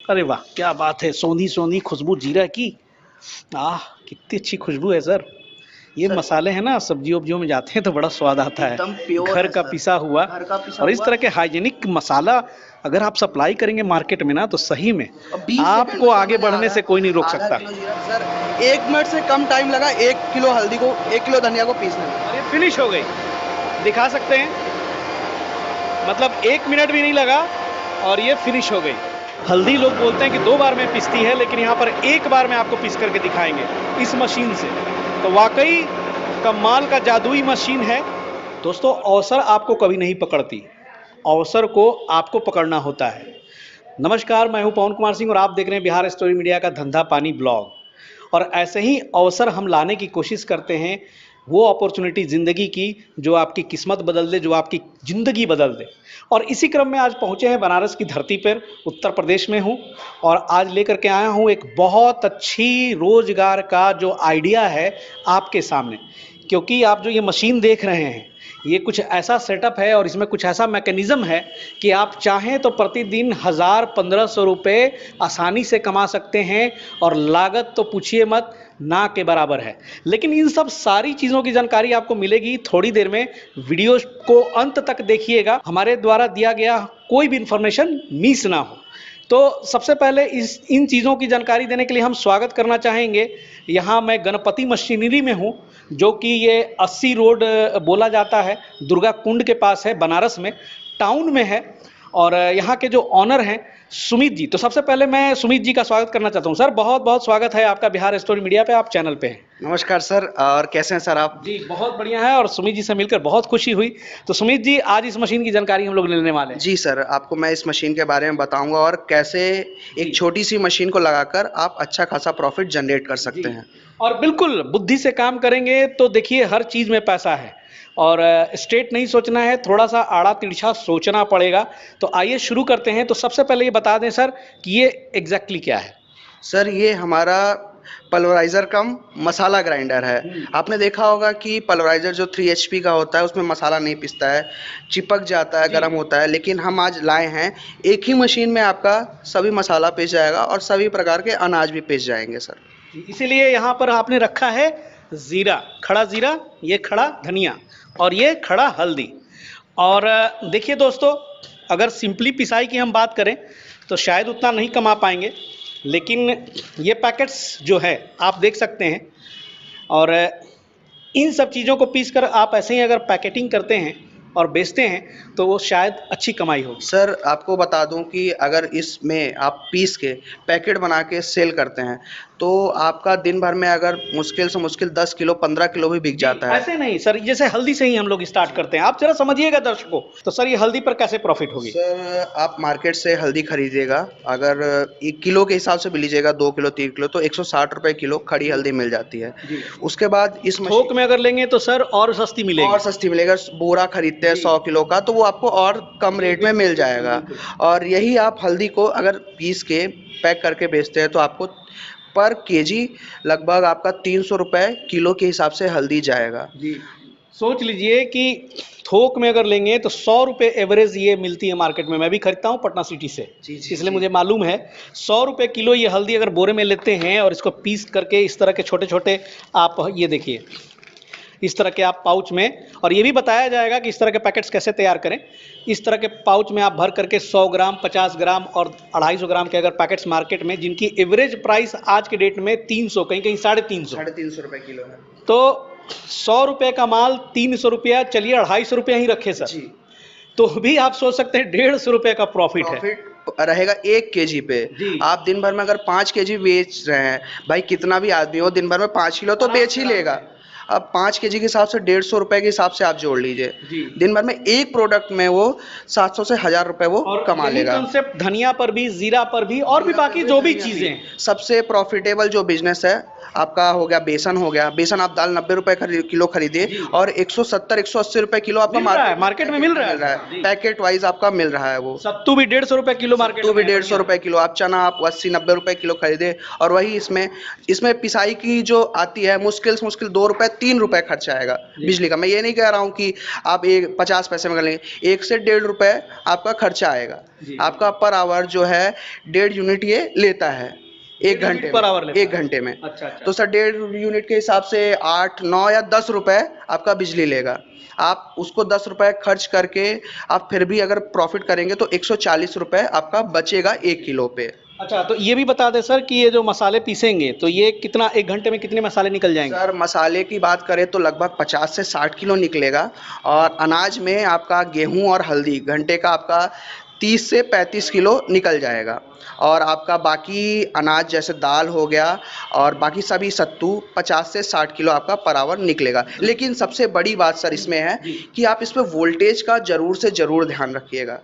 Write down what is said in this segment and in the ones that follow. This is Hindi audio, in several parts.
अरे वाह, क्या बात है। सोंधी सोंधी खुशबू जीरा की। आह, कितनी अच्छी खुशबू है सर। ये सर मसाले हैं ना, सब्जी वब्जियों में जाते हैं तो बड़ा स्वाद आता है। एकदम प्योर घर है का सर। पिसा हुआ। घर का पिसा और इस हुआ। तरह के हाइजीनिक मसाला अगर आप सप्लाई करेंगे मार्केट में ना, तो सही में और 20 सेकंड आपको में सर आगे मैंने बढ़ने आधा से कोई नहीं रोक आधा सकता। किलो जीरा सर 1 मिनट से कम टाइम लगा 1 किलो हल्दी को 1 किलो धनिया को पीसने में। और ये फिनिश हो गई, दिखा सकते हैं। मतलब 1 मिनट भी नहीं लगा और ये फिनिश हो गई। हल्दी लोग बोलते हैं कि 2 बार में पिसती है, लेकिन यहाँ पर 1 बार में आपको पीस करके दिखाएंगे इस मशीन से। तो वाकई कमाल का जादुई मशीन है। दोस्तों, अवसर आपको कभी नहीं पकड़ती, अवसर को आपको पकड़ना होता है। नमस्कार, मैं हूं पवन कुमार सिंह और आप देख रहे हैं बिहार स्टोरी मीडिया का धंधा पानी ब्लॉग। और ऐसे ही अवसर हम लाने की कोशिश करते हैं, वो अपॉर्चुनिटी ज़िंदगी की जो आपकी किस्मत बदल दे, जो आपकी ज़िंदगी बदल दे। और इसी क्रम में आज पहुँचे हैं बनारस की धरती पर, उत्तर प्रदेश में हूँ। और आज लेकर के आया हूँ एक बहुत अच्छी रोज़गार का जो आइडिया है आपके सामने। क्योंकि आप जो ये मशीन देख रहे हैं, ये कुछ ऐसा सेटअप है और इसमें कुछ ऐसा मैकेनिज़्म है कि आप चाहें तो प्रतिदिन 1000-1500 रुपये आसानी से कमा सकते हैं। और लागत तो पूछिए मत, ना के बराबर है। लेकिन इन सब सारी चीज़ों की जानकारी आपको मिलेगी थोड़ी देर में। वीडियो को अंत तक देखिएगा, हमारे द्वारा दिया गया कोई भी इंफॉर्मेशन मिस ना हो। तो सबसे पहले इन चीज़ों की जानकारी देने के लिए हम स्वागत करना चाहेंगे। यहाँ मैं गणपति मशीनरी में हूँ, जो कि ये 80 रोड बोला जाता है, दुर्गा कुंड के पास है, बनारस में, टाउन में है। और यहाँ के जो ऑनर हैं सुमित जी, तो सबसे पहले मैं सुमित जी का स्वागत करना चाहता हूँ। सर, बहुत बहुत स्वागत है आपका बिहार स्टोरी मीडिया पे, आप चैनल पे हैं। नमस्कार सर, और कैसे हैं सर आप? जी बहुत बढ़िया है और सुमित जी से मिलकर बहुत खुशी हुई। तो सुमित जी, आज इस मशीन की जानकारी हम लोग लेने वाले हैं। जी सर, आपको मैं इस मशीन के बारे में बताऊंगा और कैसे जी। एक छोटी सी मशीन को लगाकर आप अच्छा खासा प्रॉफिट जनरेट कर जी, सकते हैं। और बिल्कुल बुद्धि से काम करेंगे तो देखिए हर चीज़ में पैसा है। और स्ट्रेट नहीं सोचना है, थोड़ा सा आड़ा तिरछा सोचना पड़ेगा। तो आइए शुरू करते हैं। तो सबसे पहले ये बता दें सर कि ये एग्जैक्टली क्या है। सर ये हमारा पल्वराइज़र कम मसाला ग्राइंडर है। आपने देखा होगा कि पल्वराइज़र जो 3 HP का होता है उसमें मसाला नहीं पिसता है, चिपक जाता है, जी। गर्म होता है। लेकिन हम आज लाए हैं एक ही मशीन में आपका सभी मसाला पिस जाएगा और सभी प्रकार के अनाज भी पिस जाएंगे सर। इसीलिए यहाँ पर आपने रखा है ज़ीरा, खड़ा ज़ीरा, ये खड़ा धनिया और ये खड़ा हल्दी। और देखिए दोस्तों, अगर सिंपली पिसाई की हम बात करें तो शायद उतना नहीं कमा पाएंगे, लेकिन ये पैकेट्स जो है आप देख सकते हैं। और इन सब चीज़ों को पीस कर आप ऐसे ही अगर पैकेटिंग करते हैं और बेचते हैं तो वो शायद अच्छी कमाई होगी। सर आपको बता दूं कि अगर इसमें आप पीस के पैकेट बना के सेल करते हैं तो आपका दिन भर में अगर मुश्किल से मुश्किल 10 किलो 15 किलो भी बिक जाता है। ऐसे नहीं सर, जैसे हल्दी से ही हम लोग स्टार्ट करते हैं, आप जरा समझिएगा दर्शकों। तो सर ये हल्दी पर कैसे प्रॉफिट होगी? सर आप मार्केट से हल्दी खरीदिएगा, अगर 1 किलो के हिसाब से भी लीजिएगा 2 किलो 3 किलो तो 160 रुपए किलो खड़ी हल्दी मिल जाती है। जी। उसके बाद इस थोक में अगर लेंगे तो सर और सस्ती मिलेगी। और सस्ती मिलेगा। बोरा खरीदते हैं 100 किलो का तो वो आपको और कम रेट में मिल जाएगा। और यही आप हल्दी को अगर पीस के पैक करके बेचते हैं तो आपको पर केजी लगभग आपका 300 रुपए किलो के हिसाब से हल्दी जाएगा। जी, सोच लीजिए कि थोक में अगर लेंगे तो 100 रुपये एवरेज ये मिलती है मार्केट में। मैं भी खरीदता हूँ पटना सिटी से, इसलिए मुझे मालूम है। 100 रुपये किलो ये हल्दी अगर बोरे में लेते हैं और इसको पीस करके इस तरह के छोटे छोटे, आप ये देखिए इस तरह के आप पाउच में, और ये भी बताया जाएगा कि इस तरह के पैकेट्स कैसे तैयार करें। इस तरह के पाउच में आप भर करके 100 ग्राम 50 ग्राम और 250 ग्राम के अगर पैकेट्स मार्केट में, जिनकी एवरेज प्राइस आज के डेट में 300, कहीं कहीं 350 रुपए किलो है। तो 100 रुपये का माल 300 रुपया, चलिए 250 रुपया ही रखे सर जी। तो भी आप सोच सकते हैं 150 रुपये का प्रॉफिट है। प्रॉफिट रहेगा 1 केजी पे। जी। आप दिन भर में अगर 5 केजी बेच रहे हैं, भाई कितना भी आदमी हो दिन भर में 5 किलो तो बेच ही लेगा। अब 5 केजी के हिसाब से 150 रुपए के हिसाब से आप जोड़ लीजिए। जी। दिन भर में एक प्रोडक्ट में वो 700 से 1000 रुपए वो और कमा यही लेगा। कंसेप्ट धनिया पर भी, जीरा पर भी और भी बाकी जो भी चीजें हैं। सबसे प्रॉफिटेबल जो बिजनेस है आपका हो गया बेसन हो गया, बेसन आप दाल 90 रुपए किलो खरीदिए और 170-180 रुपए किलो आपका मार्केट में मिल रहा है। पैकेट वाइज आपका मिल रहा है। वो सत्तू भी 150 रुपए किलो मार्केट तो भी में है, 150 रुपए किलो, आप चना आप 80-90 रुपए किलो खरीदे और वही इसमें पिसाई की जो आती है मुश्किल से मुश्किल 2 रुपए 3 रुपए खर्चा आएगा बिजली का। मैं ये नहीं कह रहा हूँ कि आप 50 पैसे में कर लेंगे, 1 से 1.5 रुपए आपका खर्चा आएगा। आपका पर आवर जो है 1.5 यूनिट ये लेता है 1 घंटे पर आवर में, 1 घंटे में। अच्छा। तो सर 1.5 यूनिट के हिसाब से 8, 9 या 10 रुपए आपका बिजली लेगा। आप उसको 10 रुपए खर्च करके आप फिर भी अगर प्रॉफिट करेंगे तो 140 रुपए आपका बचेगा 1 किलो पे। अच्छा, तो ये भी बता दें सर कि ये जो मसाले पीसेंगे तो ये कितना, 1 घंटे में कितने मसाले निकल जाएंगे? सर मसाले की बात करें तो लगभग 50 से 60 किलो निकलेगा और अनाज में आपका गेहूं और हल्दी घंटे का आपका 30 से 35 किलो निकल जाएगा और आपका बाकी अनाज जैसे दाल हो गया और बाकी सभी सत्तू 50 से 60 किलो आपका पर आवर निकलेगा। लेकिन सबसे बड़ी बात सर इसमें है कि आप इसमें वोल्टेज का ज़रूर से ज़रूर ध्यान रखिएगा।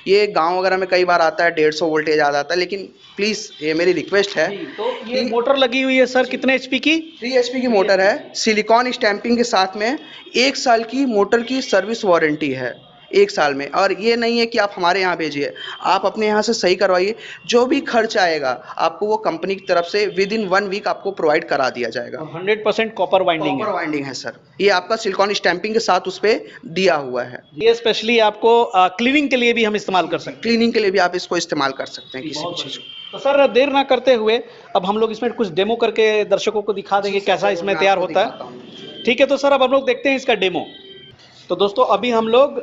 ये गांव वगैरह में कई बार आता है 150 वोल्टेज आ जाता है, लेकिन प्लीज़ ये मेरी रिक्वेस्ट है। तो ये मोटर लगी हुई है सर कितने एचपी की? 3 HP की मोटर है, सिलिकॉन स्टैंपिंग के साथ में 1 साल की मोटर की सर्विस वारंटी है 1 साल में। और ये नहीं है कि आप हमारे यहाँ भेजिए, आप अपने यहाँ से सही करवाइए, जो भी खर्च आएगा आपको वो कंपनी की तरफ से विदिन 1 वीक आपको प्रोवाइड करा दिया जाएगा। 100% कॉपर वाइंडिंग कॉपर वाइंडिंग है सर, ये आपका सिलिकॉन स्टैंपिंग के साथ उस पर दिया हुआ है। ये स्पेशली आपको क्लीनिंग के लिए भी हम इस्तेमाल कर सकते हैं। क्लीनिंग के लिए भी आप इसको इस्तेमाल कर सकते हैं किसी भी चीज़ को। तो सर देर ना करते हुए अब हम लोग इसमें कुछ डेमो करके दर्शकों को दिखा देंगे कैसा इसमें तैयार होता है। ठीक है, तो सर अब हम लोग देखते हैं इसका डेमो। तो दोस्तों अभी हम लोग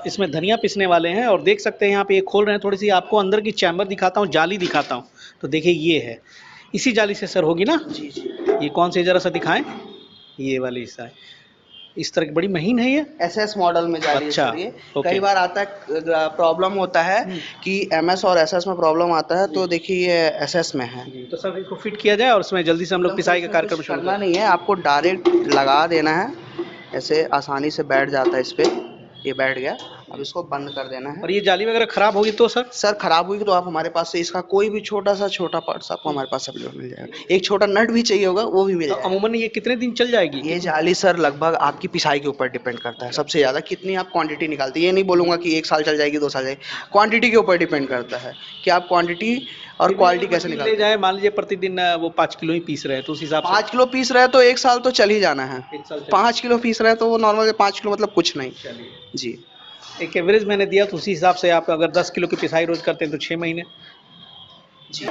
इसमें धनिया पीसने वाले हैं और देख सकते हैं यहाँ पे ये खोल रहे हैं। थोड़ी सी आपको अंदर की चैम्बर दिखाता हूँ, जाली दिखाता हूँ। तो देखिए ये है, इसी जाली से सर होगी ना? जी। ये कौन सी ज़रा सा दिखाएं, ये वाली हिस्सा है, इस तरह की बड़ी महीन है ये। SS मॉडल में जाली है अच्छा, सर ये। कई बार आता है प्रॉब्लम होता है कि MS और SS में प्रॉब्लम आता है, तो देखिए ये SS में है। तो सर इसको फिट किया जाए और उसमें जल्दी से हम लोग पिसाई का कार्यक्रम शुरू करना नहीं है, आपको डायरेक्ट लगा देना है, ऐसे आसानी से बैठ जाता है इस पे। ये बैठ गया, अब इसको बंद कर देना है। और ये जाली वगैरह खराब होगी तो सर खराब हुई तो आप हमारे पास से इसका कोई भी छोटा पार्ट्स आपको हमारे पास अवेलेबल मिल जाएगा। एक छोटा नट भी चाहिए होगा वो भी मिल जाएगा। अमूमन ये कितने दिन चल जाएगी? ये जाली सर लगभग आपकी पिसाई के ऊपर डिपेंड करता है, सबसे ज़्यादा कितनी आप क्वांटिटी निकालते हैं। ये नहीं बोलूँगा कि 1 साल चल जाएगी 2 साल जाएगी, क्वांटिटी के ऊपर डिपेंड करता है कि आप क्वांटिटी और क्वालिटी कैसे निकालते जाए। मान लीजिए प्रतिदिन वो 5 किलो ही पीस रहे हैं तो उस हिसाब से 5 किलो पीस रहे हैं तो 1 साल तो चल ही जाना है। 5 किलो पीस रहे हैं तो वो नॉर्मल 5 किलो मतलब कुछ नहीं। जी, एक एवरेज मैंने दिया तो उसी हिसाब से आप अगर 10 किलो की पिसाई रोज करते हैं तो 6 महीने। जी,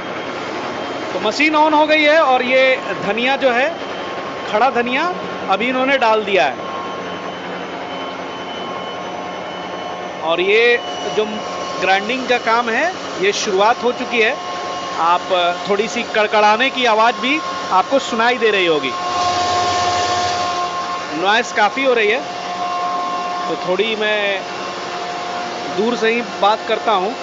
तो मशीन ऑन हो गई है और ये धनिया जो है, खड़ा धनिया अभी इन्होंने डाल दिया है और ये जो ग्राइंडिंग का काम है ये शुरुआत हो चुकी है। आप थोड़ी सी कड़कड़ाने की आवाज़ भी आपको सुनाई दे रही होगी, नॉइस काफ़ी हो रही है। तो थोड़ी मैं दूर से ही बात करता हूँ।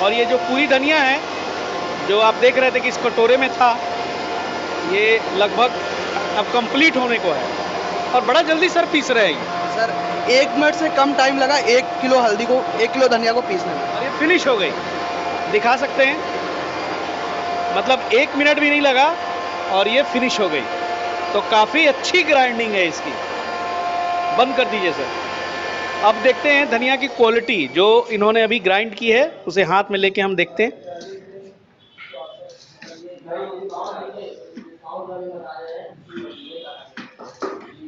और ये जो पूरी धनिया है जो आप देख रहे थे कि इस कटोरे में था, ये लगभग अब कंप्लीट होने को है और बड़ा जल्दी सर पीस रहे हैं सर 1 मिनट से कम टाइम लगा 1 किलो हल्दी को 1 किलो धनिया को पीसने में। और ये फिनिश हो गई, दिखा सकते हैं, मतलब 1 मिनट भी नहीं लगा और ये फिनिश हो गई। तो काफ़ी अच्छी ग्राइंडिंग है इसकी। बंद कर दीजिए सर। अब देखते हैं धनिया की क्वालिटी जो इन्होंने अभी ग्राइंड की है, उसे हाथ में लेके हम देखते हैं।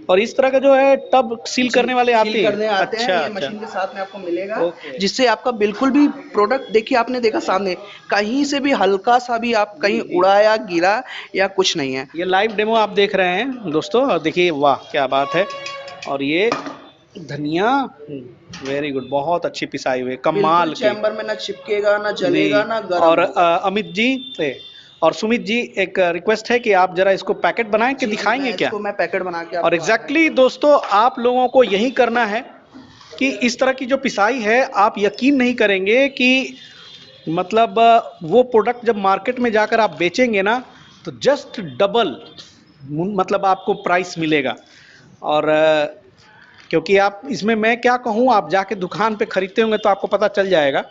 और इस तरह का जो है टब सील करने वाले आते हैं। अच्छा, ये मशीन के साथ में आपको मिलेगा, जिससे आपका बिल्कुल भी प्रोडक्ट देखिए, आपने देखा सामने कहीं से भी हल्का सा भी आप कहीं उड़ाया गिरा या कुछ नहीं है। ये लाइव डेमो आप देख रहे हैं दोस्तों और देखिए वाह क्या बात है। और ये धनिया वेरी गुड, बहुत अच्छी पिसाई हुई, कमाल की। चैम्बर में ना चिपकेगा ना जलेगा ना गरम। और अमित जी और सुमित जी, एक रिक्वेस्ट है कि आप जरा इसको पैकेट बनाएं कि दिखाएंगे क्या? इसको मैं पैकेट बना के और एग्जैक्टली दोस्तों आप लोगों को यही करना है कि इस तरह की जो पिसाई है, आप यकीन नहीं करेंगे कि मतलब वो प्रोडक्ट जब मार्केट में जाकर आप बेचेंगे ना तो जस्ट डबल मतलब आपको प्राइस मिलेगा। और क्योंकि आप इसमें मैं क्या कहूँ, आप जाके दुकान पे खरीदते होंगे तो आपको पता चल जाएगा।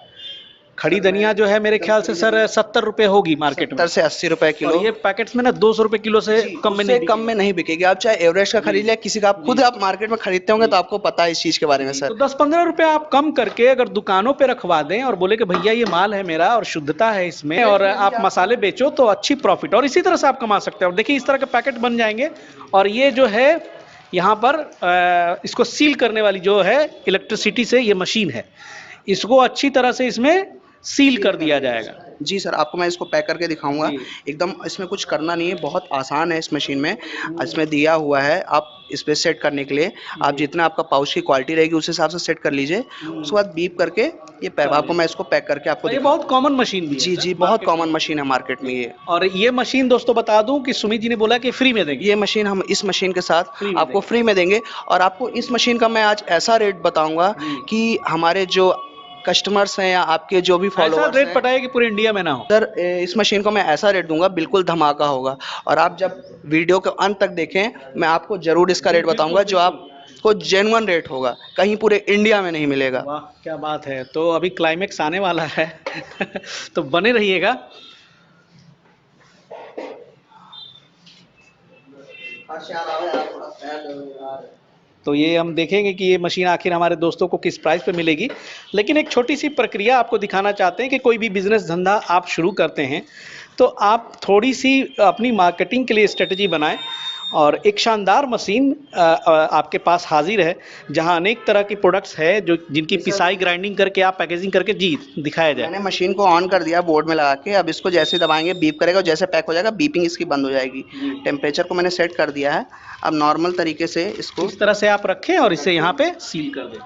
खड़ी धनिया जो है मेरे ख्याल से सर 70 रुपए होगी मार्केट में, 70 से 80 रुपए और किलो। ये पैकेट्स में ना 200 रुपए किलो से कम में उससे नहीं कम में नहीं बिकेगी। आप चाहे एवरेस्ट का खरीद लिया, किसी का आप खुद आप मार्केट में खरीदते होंगे तो आपको पता है इस चीज के बारे में तो सर। 10-15 रुपए आप कम करके अगर दुकानों पे रखवा दें और बोले कि भैया ये माल है मेरा और शुद्धता है इसमें, और आप मसाले बेचो तो अच्छी प्रॉफिट, और इसी तरह से आप कमा सकते हैं। और देखिए इस तरह के पैकेट बन जाएंगे। और ये जो है यहाँ पर इसको सील करने वाली जो है इलेक्ट्रिसिटी से ये मशीन है, इसको अच्छी तरह से इसमें सील कर दिया जाएगा। जी सर, आपको मैं इसको पैक करके दिखाऊंगा। एकदम इसमें कुछ करना नहीं है, बहुत आसान है। इस मशीन में इसमें दिया हुआ है आप इस पे सेट करने के लिए। आप जितना आपका पाउच की क्वालिटी रहेगी उस हिसाब से सेट कर लीजिए। उसके बाद बीप करके ये पैक, आपको मैं इसको पैक करके आपको ये बहुत कॉमन मशीन भी है। जी जी, बहुत कॉमन मशीन है मार्केट में ये। और ये मशीन दोस्तों बता दूं कि सुमित जी ने बोला कि फ्री में देंगे। ये मशीन हम इस मशीन के साथ आपको देंगे। फ्री में देंगे। और आपको इस मशीन का मैं आज ऐसा रेट बताऊंगा कि हमारे जो कस्टमर्स हैं या आपके जो भी ऐसा फॉलोअर्स रेट हैं, पटाए कि पूरे इंडिया में ना हो। सर इस मशीन को मैं ऐसा रेट दूंगा, बिल्कुल धमाका होगा। और आप जब वीडियो के अंत तक देखें, मैं आपको जरूर इसका रेट बताऊंगा जो आपको जेन्युइन रेट होगा, कहीं पूरे इंडिया में नहीं मिलेगा। वाह क्या बात है। तो अभी क्लाइमेक्स आने वाला है तो बने रहिएगा। तो ये हम देखेंगे कि ये मशीन आखिर हमारे दोस्तों को किस प्राइस पे मिलेगी। लेकिन एक छोटी सी प्रक्रिया आपको दिखाना चाहते हैं कि कोई भी बिजनेस धंधा आप शुरू करते हैं तो आप थोड़ी सी अपनी मार्केटिंग के लिए स्ट्रेटजी बनाएं, और एक शानदार मशीन आपके पास हाजिर है जहां अनेक तरह की प्रोडक्ट्स है जो जिनकी पिसाई ग्राइंडिंग करके आप पैकेजिंग करके जी दिखाया जाए। मैंने मशीन को ऑन कर दिया बोर्ड में लगा के। अब इसको जैसे दबाएंगे बीप करेगा, और जैसे पैक हो जाएगा बीपिंग इसकी बंद हो जाएगी। टेम्परेचर को मैंने सेट कर दिया है। अब नॉर्मल तरीके से इसको इस तरह से आप रखें और इसे यहाँ पे सील कर दें।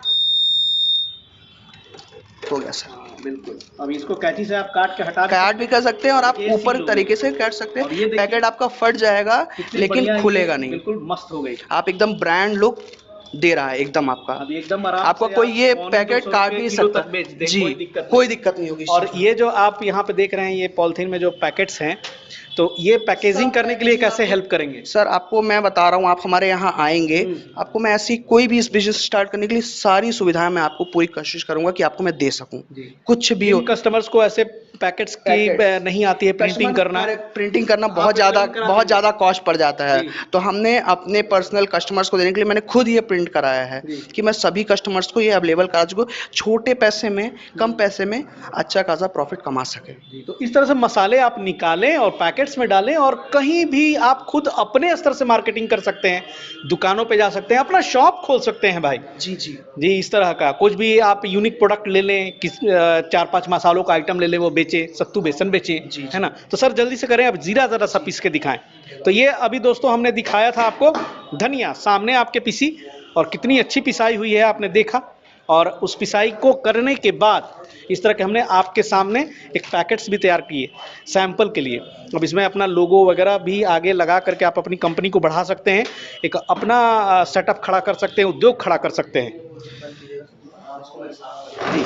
हो गया सर। बिल्कुल। अब इसको कैंची से आप काट के काट भी कर सकते हैं और आप ये ऊपर सील हो तरीके से काट सकते और ये हैं। देखिए पैकेट आपका फट जाएगा कितनी लेकिन बढ़िया खुलेगा ये नहीं। बिल्कुल मस्त हो गई। आप एकदम ब्रांड लुक दे रहा है एकदम आपका। अभी एकदम आराम आपको से कोई आप ये 100 पैकेट 200 काट रुपए नहीं किलो सकता तक बेच दें, जी, कोई दिक्कत नहीं होगी। और ये जो आप यहाँ पे देख रहे हैं ये पॉलिथीन में जो पैकेट्स हैं, तो ये पैकेजिंग करने के लिए कैसे हेल्प करेंगे? सर आपको मैं बता रहा हूँ, आप हमारे यहाँ आएंगे, आपको मैं ऐसी कोई भी इस बिजनेस स्टार्ट करने के लिए सारी सुविधाएं मैं आपको पूरी कोशिश करूंगा कि आपको मैं दे सकूं। कुछ भी हो। कस्टमर्स को ऐसे पैकेट्स की नहीं आती है प्रिंटिंग करना, प्रिंटिंग करना बहुत ज़्यादा कॉस्ट पड़ जाता है। तो हमने अपने पर्सनल कस्टमर्स को देने के लिए मैंने खुद ये प्रिंट कराया है कि मैं सभी कस्टमर्स को ये अवेलेबल करा सकूँ, छोटे पैसे में कम पैसे में अच्छा खासा प्रॉफिट कमा सके। तो इस तरह से मसाले आप निकालें और पैकेट्स में डालें, और कहीं भी आप खुद अपने स्तर से मार्केटिंग कर सकते हैं, दुकानों पे जा सकते हैं, अपना शॉप खोल सकते हैं भाई। जी जी जी, इस तरह का कुछ भी आप यूनिक प्रोडक्ट ले लें, 4-5 मसालों का आइटम ले लें, वो बेचे, सत्तू बेसन बेचे, है ना। तो सर जल्दी से करें, अब जीरा ज़रा सा पीस के दिखाएं। तो ये अभी दोस्तों हमने दिखाया था आपको धनिया सामने आपके पिसी, और कितनी अच्छी पिसाई हुई है आपने देखा। और उस पिसाई को करने के बाद इस तरह के हमने आपके सामने एक पैकेट्स भी तैयार किए सैंपल के लिए। अब इसमें अपना लोगो वगैरह भी आगे लगा करके आप अपनी कंपनी को बढ़ा सकते हैं, एक अपना सेटअप खड़ा कर सकते हैं, उद्योग खड़ा कर सकते हैं जी।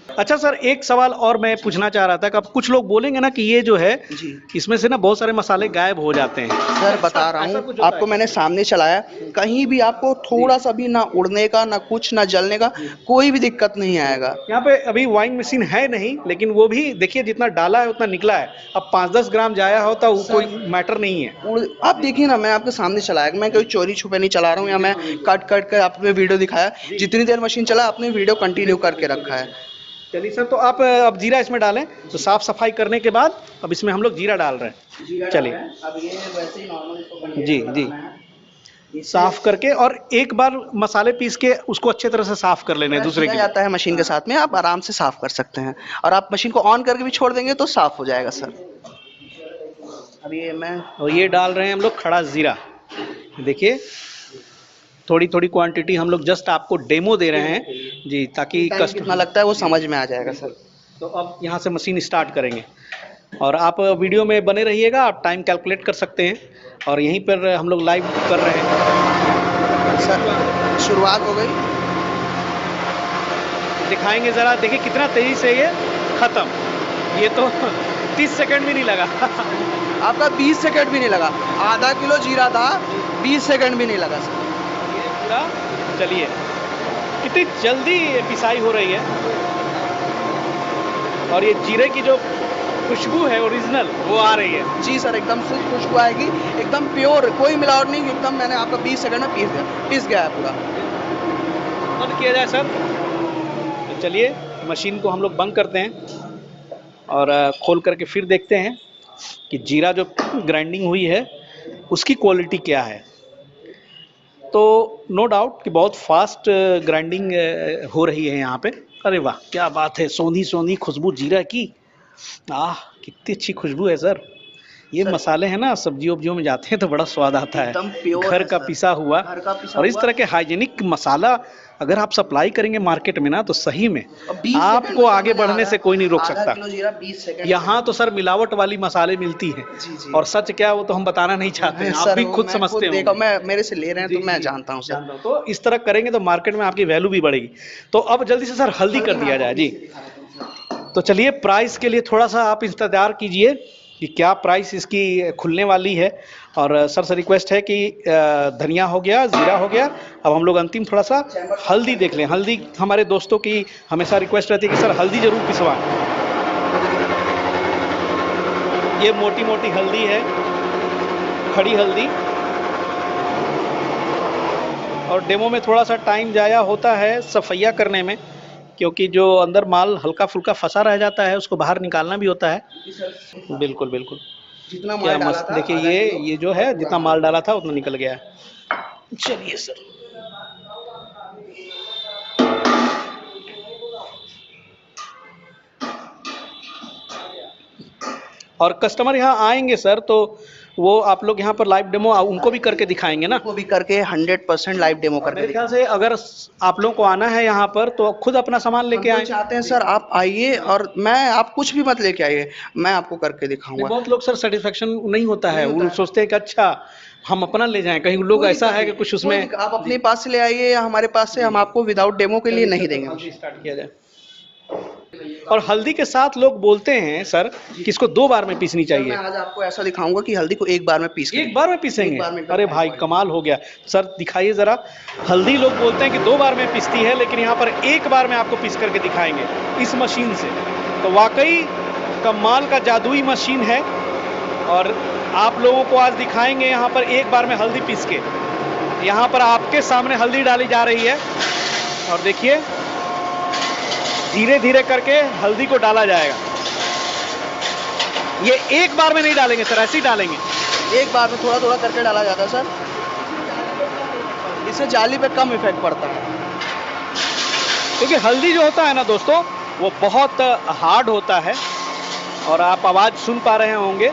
अच्छा सर, एक सवाल और मैं पूछना चाह रहा था कि अब कुछ लोग बोलेंगे ना कि ये जो है जी इसमें से ना बहुत सारे मसाले गायब हो जाते हैं। सर बता रहा हूँ आपको, मैंने सामने चलाया, कहीं भी आपको थोड़ा सा भी ना उड़ने का, ना कुछ, ना जलने का कोई भी दिक्कत नहीं आएगा। यहाँ पे अभी वाइंग मशीन है नहीं, लेकिन वो भी देखिए जितना डाला है उतना निकला है। अब 5-10 ग्राम जाया होता वो कोई मैटर नहीं है। आप देखिए ना, मैं आपके सामने चलाया, मैं कोई चोरी छुपे नहीं चला रहा हूँ या मैं कट कर आपने वीडियो दिखाया। जितनी देर मशीन चला आपने वीडियो कंटिन्यू करके रखा है। चलिए सर, तो आप अब जीरा इसमें डालें। तो साफ सफाई करने के बाद अब इसमें हम लोग जीरा डाल रहे हैं। चलिए अब ये वैसे ही नॉर्मल जी जी, साफ करके, और एक बार मसाले पीस के उसको अच्छे तरह से साफ कर लेने दूसरे के जाता है मशीन के साथ में, आप आराम से साफ कर सकते हैं। और आप मशीन को ऑन करके भी छोड़ देंगे तो साफ हो जाएगा सर। अब ये मैं और ये डाल रहे हैं हम लोग खड़ा जीरा। देखिए थोड़ी थोड़ी क्वांटिटी हम लोग जस्ट आपको डेमो दे रहे हैं जी, ताकि कितना लगता है वो समझ में आ जाएगा सर। तो अब यहाँ से मशीन स्टार्ट करेंगे और आप वीडियो में बने रहिएगा, आप टाइम कैलकुलेट कर सकते हैं। और यहीं पर हम लोग लाइव कर रहे हैं सर। शुरुआत हो गई। दिखाएंगे ज़रा, देखिए कितना तेज़ी से ये ख़त्म। ये तो 30 सेकंड भी नहीं लगा। आपका 20 सेकंड भी नहीं लगा, आधा किलो जीरा था, 20 सेकंड भी नहीं लगा सर। ये पूरा, चलिए कितनी जल्दी ये पिसाई हो रही है, और ये जीरे की जो खुशबू है ओरिजिनल वो आ रही है। जी सर, एकदम शुद्ध खुशबू आएगी, एकदम प्योर, कोई मिलावट नहीं, एकदम मैंने आपका 20 सेकंड में पीस गया है पूरा। बंद किया जाए सर, तो चलिए मशीन को हम लोग बंद करते हैं और खोल करके फिर देखते हैं कि जीरा जो ग्राइंडिंग हुई है उसकी क्वालिटी क्या है। तो नो डाउट कि बहुत फास्ट ग्राइंडिंग हो रही है यहाँ पे। अरे वाह क्या बात है, सोंधी सोंधी खुशबू जीरा की, आह कितनी अच्छी खुशबू है सर। ये सर, मसाले हैं ना सब्जी वब्जियों में जाते हैं तो बड़ा स्वाद आता है, एकदम प्योर घर है का सर, पिसा हुआ। घर का पिसा और इस हुआ। तरह के हाइजीनिक मसाला अगर आप सप्लाई करेंगे मार्केट में ना तो सही में और 20 सेकंड आपको में सर आगे मैंने बढ़ने से कोई नहीं रोक आधा सकता। किलो जीरा 20 सेकंड यहाँ तो सर मिलावट वाली मसाले मिलती हैं, जी जी। और सच क्या वो तो हम बताना नहीं चाहते हैं, आप सर भी वो खुद मैं समझते देखा, हो। मैं मेरे से ले रहे हैं तो मैं जानता हूँ सर। तो इस तरह करेंगे तो मार्केट में आपकी वैल्यू भी बढ़ेगी। तो अब जल्दी से सर हल्दी कर दिया जाए जी। तो चलिए प्राइस के लिए थोड़ा सा आप इंतजार कीजिए कि क्या प्राइस इसकी खुलने वाली है। और सर से रिक्वेस्ट है कि धनिया हो गया, ज़ीरा हो गया, अब हम लोग अंतिम थोड़ा सा हल्दी देख लें। हल्दी हमारे दोस्तों की हमेशा रिक्वेस्ट रहती है कि सर हल्दी ज़रूर पिसवाएं। ये मोटी मोटी हल्दी है, खड़ी हल्दी, और डेमो में थोड़ा सा टाइम ज़ाया होता है सफैया करने में, क्योंकि जो अंदर माल हल्का फुल्का फंसा रह जाता है उसको बाहर निकालना भी होता है। बिल्कुल बिल्कुल, जितना क्या माल डाला मस्त, था देखिए आधा किलो, ये जो है जितना माल डाला था उतना निकल गया है। चलिए सर, और कस्टमर यहाँ आएंगे सर तो वो आप लोग यहाँ पर लाइव डेमो उनको भी करके दिखाएंगे ना? वो भी करके 100% लाइव डेमो करके मेरे ख्याल से अगर आप लोगों को आना है यहाँ पर तो खुद अपना सामान लेके हम तो आए। चाहते हैं सर आप आइए, और मैं आप कुछ भी मत लेके आइए, मैं आपको करके दिखाऊंगा। बहुत लोग सर सेटिस्फेक्शन नहीं होता है, नहीं वो होता है। सोचते हैं कि अच्छा हम अपना ले जाएं, कहीं लोग कोई ऐसा दिक्कत है कि नहीं, कुछ कोई उसमें। दिक्कत- आप अपने पास से ले आइए या हमारे पास से, हम आपको विदाउट डेमो के लिए नहीं देंगे। स्टार्ट किया जाए। और हल्दी के साथ लोग बोलते हैं सर कि इसको 2 बार में पीसनी सर, मैं चाहिए। आज आपको ऐसा दिखाऊंगा कि हल्दी को एक बार में पीस के एक बार में पीसेंगे? एक बार में एकदम अरे fine भाई quality। कमाल हो गया। सर दिखाइए ज़रा, हल्दी लोग बोलते हैं कि 2 बार में पिसती है, लेकिन यहाँ पर एक बार में आपको पीस करके दिखाएंगे इस मशीन से। तो वाकई कमाल का जादुई मशीन है, और आप लोगों को आज दिखाएंगे यहाँ पर एक बार में हल्दी पीस के। यहाँ पर आपके सामने हल्दी डाली जा रही है, और देखिए धीरे धीरे करके हल्दी को डाला जाएगा। ये एक बार में नहीं डालेंगे सर, ऐसे ही डालेंगे। एक बार में थोड़ा थोड़ा करके डाला जाता है सर, इससे जाली पे कम इफेक्ट पड़ता है। क्योंकि हल्दी जो होता है ना दोस्तों वो बहुत हार्ड होता है, और आप आवाज़ सुन पा रहे होंगे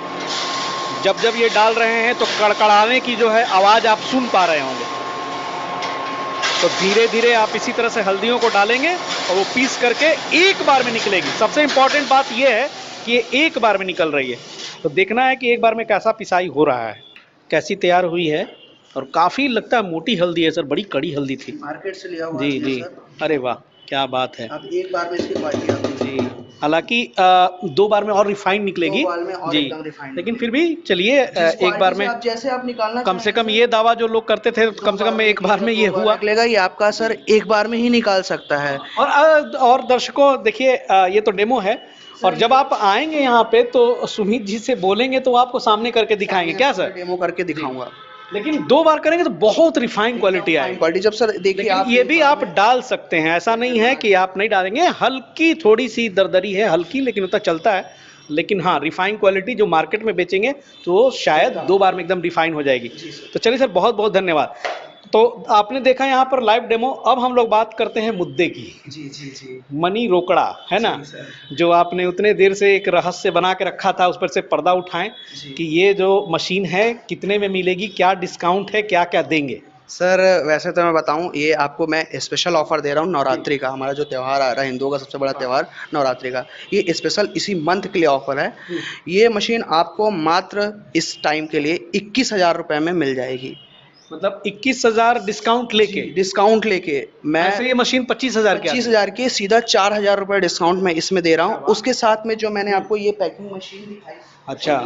जब जब ये डाल रहे हैं तो कड़कड़ाने की जो है आवाज़ आप सुन पा रहे होंगे। तो धीरे धीरे आप इसी तरह से हल्दियों को डालेंगे और वो पीस करके एक बार में निकलेगी। सबसे इम्पॉर्टेंट बात ये है कि ये एक बार में निकल रही है। तो देखना है कि एक बार में कैसा पिसाई हो रहा है, कैसी तैयार हुई है। और काफ़ी लगता है मोटी हल्दी है सर, बड़ी कड़ी हल्दी थी। मार्केट से लिया हुआ जी है जी, सर। अरे वाह क्या बात है। अब एक बार में इसकी क्वालिटी आती है जी, हालांकि 2 बार में और रिफाइंड निकलेगी 2 बार में और जी, एकदम refined लेकिन फिर भी चलिए एक बार में आप जैसे आप निकालना कम से कम ये दावा जो लोग करते थे कम से कम में एक बार में ये हुआ। निकलेगा, ये आपका सर एक बार में ही निकाल सकता है। और दर्शकों देखिए ये तो डेमो है, और जब आप आएंगे यहाँ पे तो सुमित जी से बोलेंगे तो आपको सामने करके दिखाएंगे क्या सर? डेमो करके दिखाऊंगा, लेकिन 2 बार करेंगे तो बहुत रिफाइंड क्वालिटी आएगी। क्वालिटी जब सर देखिए लेकिन आप ये भी आप डाल सकते हैं, ऐसा नहीं है कि आप नहीं डालेंगे। हल्की थोड़ी सी दरदरी है, हल्की, लेकिन उतना चलता है। लेकिन हाँ रिफाइंड क्वालिटी जो मार्केट में बेचेंगे तो शायद 2 बार में एकदम रिफाइंड हो जाएगी। तो चलिए सर बहुत बहुत धन्यवाद। तो आपने देखा यहाँ पर लाइव डेमो। अब हम लोग बात करते हैं मुद्दे की। जी जी जी, मनी रोकड़ा है ना, जो आपने उतने देर से एक रहस्य बना के रखा था, उस पर से पर्दा उठाएं कि ये जो मशीन है कितने में मिलेगी, क्या डिस्काउंट है, क्या क्या देंगे। सर वैसे तो मैं बताऊं, ये आपको मैं स्पेशल ऑफर दे रहा हूं नवरात्रि का। हमारा जो त्यौहार आ रहा है, हिंदुओं का सबसे बड़ा त्यौहार नवरात्रि का, ये स्पेशल इसी मंथ के लिए ऑफर है। ये मशीन आपको मात्र इस टाइम के लिए 21,000 रुपये में मिल जाएगी। मतलब 21,000 डिस्काउंट लेके डिस्काउंट लेके मैं ऐसे ये मशीन 25,000 की आती है। 25,000 के सीधा 4,000 रुपये डिस्काउंट मैं इसमें दे रहा हूँ। उसके साथ में जो मैंने आपको ये पैकिंग मशीन दिखाई, अच्छा,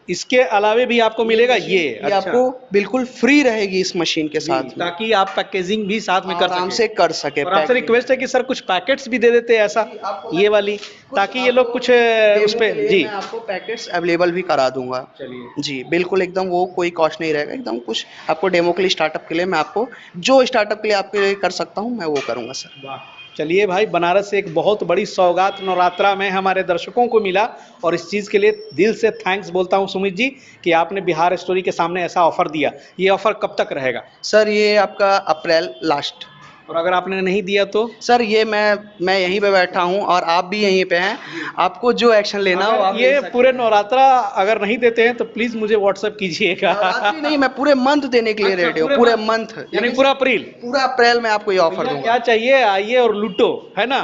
इसके अलावे भी आपको मिलेगा ये। ये अच्छा, आपको बिल्कुल फ्री रहेगी इस मशीन के साथ में, ताकि आप पैकेजिंग भी साथ में कर आराम सकें। से कर सके। और आपसे रिक्वेस्ट है कि सर कुछ पैकेट्स भी दे देते हैं ऐसा, ये वाली, ताकि ये लोग कुछ उस पे जी। मैं आपको पैकेट्स अवेलेबल भी करा दूंगा। चलिए, जी बिल्कुल, एकदम वो कोई कॉस्ट नहीं रहेगा, एकदम कुछ आपको डेमो के लिए, स्टार्टअप के लिए मैं आपको जो स्टार्टअप के लिए आपके लिए कर सकता हूँ मैं वो करूँगा सर। वाह। चलिए भाई, बनारस से एक बहुत बड़ी सौगात नवरात्रा में हमारे दर्शकों को मिला, और इस चीज़ के लिए दिल से थैंक्स बोलता हूं सुमित जी कि आपने बिहार स्टोरी के सामने ऐसा ऑफर दिया। ये ऑफर कब तक रहेगा? सर ये आपका अप्रैल लास्ट। और अगर आपने नहीं दिया तो? सर ये मैं यहीं पे बैठा हूँ और आप भी यहीं पे हैं, आपको जो एक्शन लेना हो आप ये ले सकते पूरे हैं। नवरात्रा अगर नहीं देते हैं तो प्लीज मुझे व्हाट्सएप कीजिएगा। नवरात्रि नहीं, मैं पूरे मंथ देने के लिए अच्छा, रेडी हूँ, पूरे पूरे month? मंथ, यानी पूरा अप्रैल? पूरा अप्रैल में आपको ये ऑफर भैया दूंगा। क्या चाहिए, आइए और लूटो, है ना?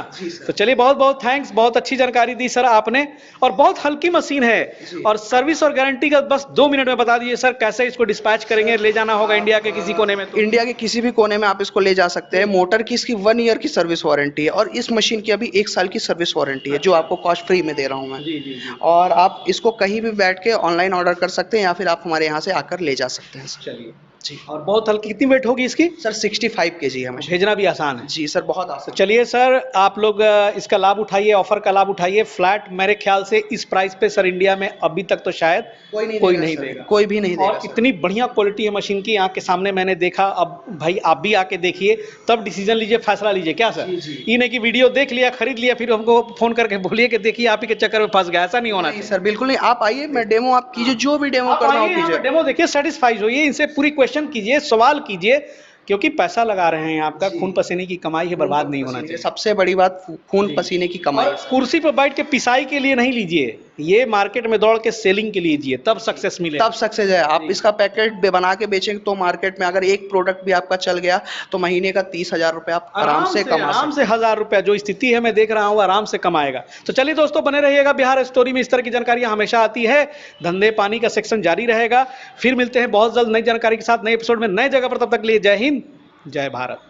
तो चलिए, बहुत बहुत थैंक्स, बहुत अच्छी जानकारी दी सर आपने, और बहुत हल्की मशीन है, और सर्विस और गारंटी का बस 2 मिनट में बता दीजिए सर, कैसे इसको डिस्पैच करेंगे, ले जाना होगा इंडिया के किसी कोने में तो? इंडिया के किसी भी कोने में आप इसको ले जा सकते हैं। मोटर की इसकी 1 ईयर की सर्विस वारंटी है, और इस मशीन की अभी 1 साल की सर्विस वारंटी है, जो आपको कॉस्ट फ्री में दे रहा हूँ मैं। जी जी जी। और आप इसको कहीं भी बैठ के ऑनलाइन ऑर्डर कर सकते हैं, या फिर आप हमारे यहाँ से आकर ले जा सकते हैं सर। चलिए जी। और बहुत हल्की, कितनी वेट होगी इसकी? सर 65 केजी है मशीन। भेजना भी आसान है? जी सर, बहुत तो आसान। चलिए सर, आप लोग इसका लाभ उठाइए, ऑफर का लाभ उठाइए। फ्लैट मेरे ख्याल से इस प्राइस पे सर इंडिया में अभी तक तो शायद कोई नहीं देगा, कोई भी नहीं देगा और सर। इतनी बढ़िया क्वालिटी है मशीन की, आँख के सामने मैंने देखा। अब भाई आप भी आके देखिए, तब डिसीजन लीजिए, फैसला लीजिए, क्या सर? ये नहीं कि वीडियो देख लिया, खरीद लिया, फिर हमको फोन करके बोलिए कि देखिए आप ही के चक्कर में फंस गया। ऐसा नहीं होना नहीं चाहिए सर, बिल्कुल नहीं। आप आइए, मैं डेमो आप कीजिए, जो भी डेमो आप करना हो आइए यहाँ पे कीजिए। डेमो देखिए, सेटिस्फाइड होइए, इनसे पूरी क्वेश्चन कीजिए, सवाल कीजिए, क्योंकि पैसा लगा रहे हैं, आपका खून पसीने की कमाई है, बर्बाद नहीं होना चाहिए। सबसे बड़ी बात खून पसीने की कमाई और है सर। कुर्सी पर बैठ के पिसाई के लिए नहीं लीजिए, ये मार्केट में दौड़ के सेलिंग के लिए लीजिए, तब सक्सेस मिले। तब सक्सेस है। आप इसका पैकेट बना के बेचेंगे तो मार्केट में अगर एक प्रोडक्ट भी आपका चल गया तो महीने का 30,000 रुपये आप आराम से कमा आराम सकते से 1,000 रुपया, जो स्थिति है मैं देख रहा हूँ, आराम से कमाएगा। तो चलिए दोस्तों, बने रहिएगा, बिहार स्टोरी में इस तरह की जानकारियां हमेशा आती है। धंधे पानी का सेक्शन जारी रहेगा। फिर मिलते हैं बहुत जल्द नई जानकारी के साथ, नए एपिसोड में, नए जगह पर। तब तक के लिए जय हिंद, जय भारत।